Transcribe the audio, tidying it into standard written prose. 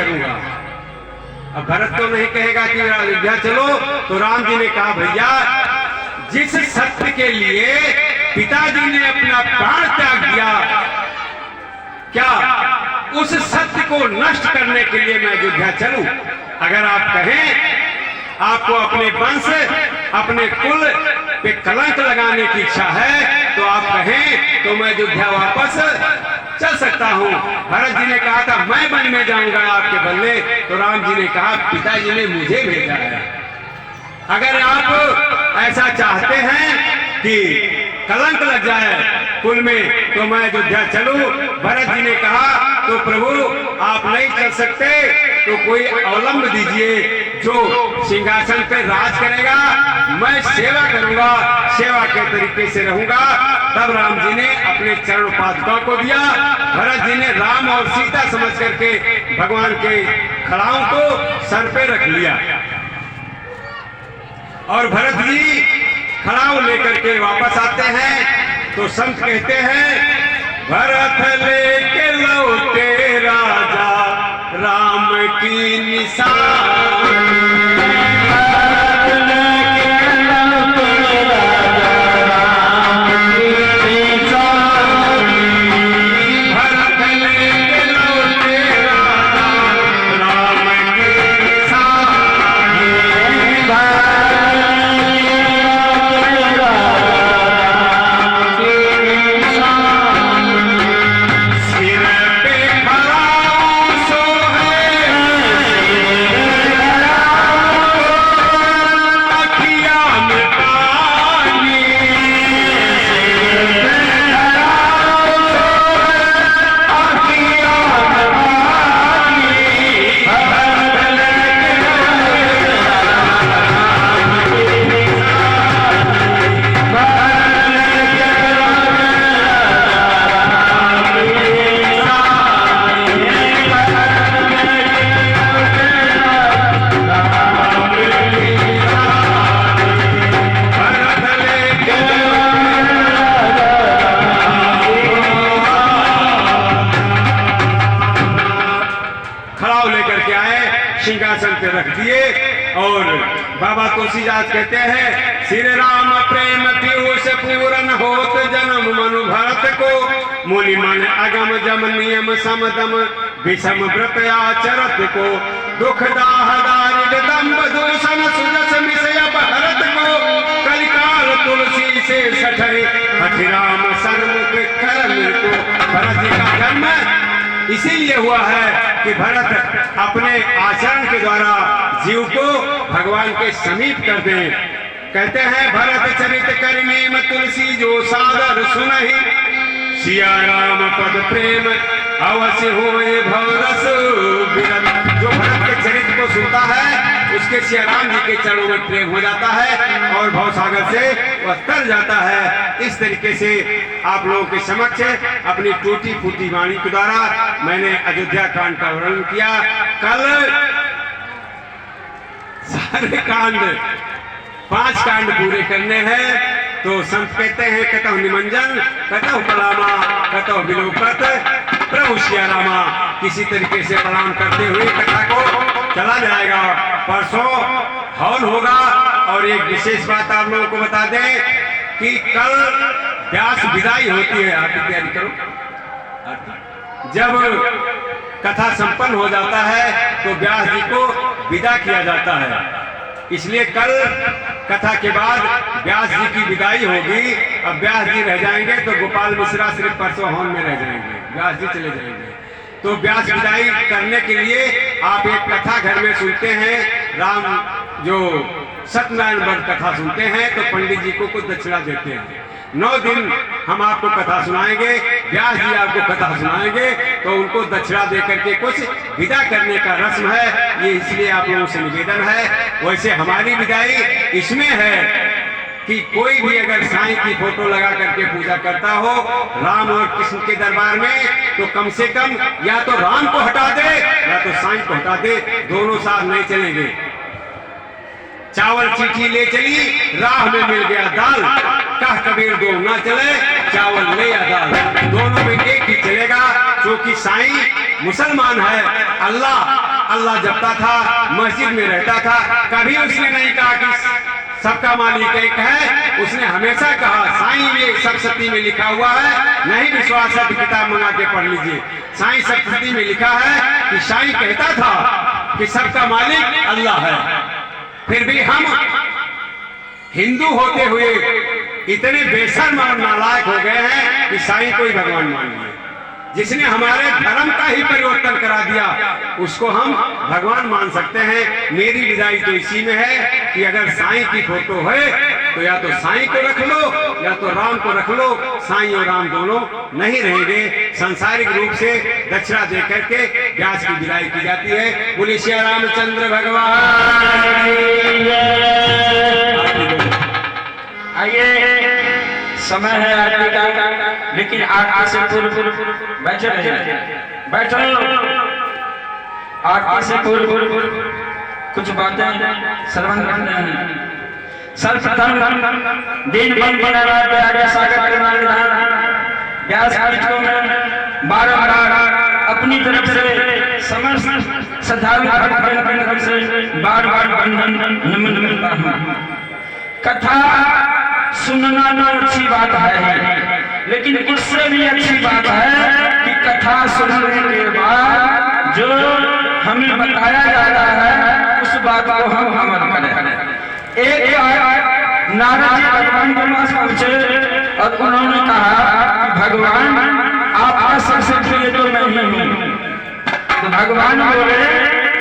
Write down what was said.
करूंगा। अब भरत तो नहीं कहेगा कि अयोध्या चलो, तो राम जी ने कहा भैया जिस सत्य के लिए पिताजी ने अपना प्राण त्याग दिया, क्या उस सत्य को नष्ट करने के लिए मैं अयोध्या चलूं? अगर आप कहें आपको अपने वंश अपने कुल पे कलंक लगाने की इच्छा है तो आप कहें तो मैं अयोध्या वापस चल सकता हूं। भरत जी ने कहा था मैं वन में जाऊंगा आपके बदले, तो राम जी ने कहा पिताजी ने मुझे भेजा है। अगर आप ऐसा चाहते हैं कि कलंक लग जाए कुल में तो मैं अयोध्या चलूं। भरत जी ने कहा तो प्रभु आप नहीं चल सकते तो कोई अवलंब दीजिए जो सिंहासन पे राज करेगा, मैं सेवा करूंगा, सेवा के तरीके से रहूंगा। तब राम जी ने अपने चरण पादुका को दिया। भरत जी ने राम और सीता समझ करके भगवान के खड़ाओं को सर पे रख लिया और भरत जी खड़ाऊ लेकर के वापस आते हैं तो संत कहते हैं भरत लेके लौटे राजा राम की निशान। सिंहासन पे रख दिए और बाबा तुलसीदास कहते हैं श्री राम प्रेम पीयूष पूरन होत जन्म मनु भरत को मूलि मन अगम जम नियम समदम विषम व्रत आचरत को दुख दाह दारिद्र दम्भ दूषण सुजस मिषय भरत को कलिकाल तुलसी से सठरे हठि राम सन्मुख करन को। भरत जी का जन्म इसीलिए हुआ है कि भरत अपने आचरण के द्वारा जीव को भगवान के समीप कर दे। कहते हैं भरत चरित करिनेम तुलसी जो सादर सुनहि सिया राम पद प्रेम अवश्य होए भवरस बिरन। जो भरत के चरित्र को सुनता है उसके सिया राम जी के चरणों में प्रेम हो जाता है और भवसागर से वह तर जाता है। इस तरीके से आप लोगों के समक्ष अपनी टूटी फूटी वाणी के द्वारा मैंने अयोध्या कांड का वर्णन किया। कल सारे कांड 5 कांड पूरे करने हैं तो संत कहते हैं कतहु निमंजन कतहु प्रणामा कतहु विलोकत प्रभु सिया रामा। किसी तरीके से प्रणाम करते हुए कथा को चला जाएगा। परसों हवन होगा और एक विशेष बात आप लोगों को बता दें कि कल व्यास विदाई होती है। आरती तैयारी करो। जब कथा संपन्न हो जाता है तो व्यास जी को विदा किया जाता है, इसलिए कल कथा के बाद व्यास जी की विदाई होगी। अब व्यास जी रह जाएंगे तो गोपाल मिश्रा सिर्फ परसों हवन में रह जाएंगे, व्यास जी चले जाएंगे। तो व्यास विदाई करने के लिए आप एक कथा घर में सुनते हैं, राम जो सत्यनारायण व्रत कथा सुनते हैं तो पंडित जी को कुछ दक्षिणा देते हैं। 9 दिन हम आपको कथा सुनाएंगे, व्यास जी आपको कथा सुनाएंगे तो उनको दक्षिणा देकर के कुछ विदा करने का रस्म है। ये इसलिए आप लोगों से निवेदन है। वैसे हमारी विदाई इसमें है कि कोई भी अगर साईं की फोटो लगा करके पूजा करता हो राम और कृष्ण के दरबार में तो कम से कम या तो राम को हटा दे या तो साईं को हटा दे, दोनों साथ नहीं चलेंगे। चावल चीटी ले चली राह में मिल गया दाल, कह कबीर दो ना चले चावल ले या दाल, दोनों में एक ही चलेगा। क्योंकि साईं मुसलमान है, अल्लाह अल्लाह जपता था, मस्जिद में रहता था, कभी उसने नहीं कहा कि सबका मालिक एक है। उसने हमेशा कहा साईं ये सप्तशती में लिखा हुआ है, नहीं विश्वास है तो किताब मंगा के पढ़ लीजिए। साईं सप्तशती में लिखा है कि साईं कहता था कि सबका मालिक अल्लाह है। फिर भी हम हिंदू होते हुए इतने बेशर्म और नालायक हो गए हैं कि साईं को ही भगवान मान लिए। जिसने हमारे धर्म का ही परिवर्तन करा दिया उसको हम भगवान मान सकते हैं। मेरी विदाई तो इसी में है कि अगर साईं की फोटो है तो या तो साईं को रख लो या तो राम को रख लो। साईं और राम दोनों नहीं रहेंगे। सांसारिक रूप से दक्षिणा दे करके व्यास की विदाई की जाती है। बोलिए श्री रामचंद्र भगवान। आइए समय है आरती का, लेकिन आरती से पूर्व बैठो बैठो। आरती से पूर्व कुछ बातें श्रवण करते हैं। सर्वप्रथम दिन बन बना आगे स्वागत करना विधान व्यास को मैं बार-बार अपनी तरफ से समस्त श्रद्धालु भक्तों से बार-बार वंदन नमन करता हूँ। कथा सुनना तो अच्छी बात है, लेकिन इससे भी अच्छी बात है कि कथा सुनने के बाद जो हमें बताया जाता है उस बात को हम अमल करें। एक बार नारद जी भगवान के पास पहुंचे और उन्होंने कहा कि भगवान आपका सबसे प्रिय तो मैं ही हूँ। तो भगवान बोले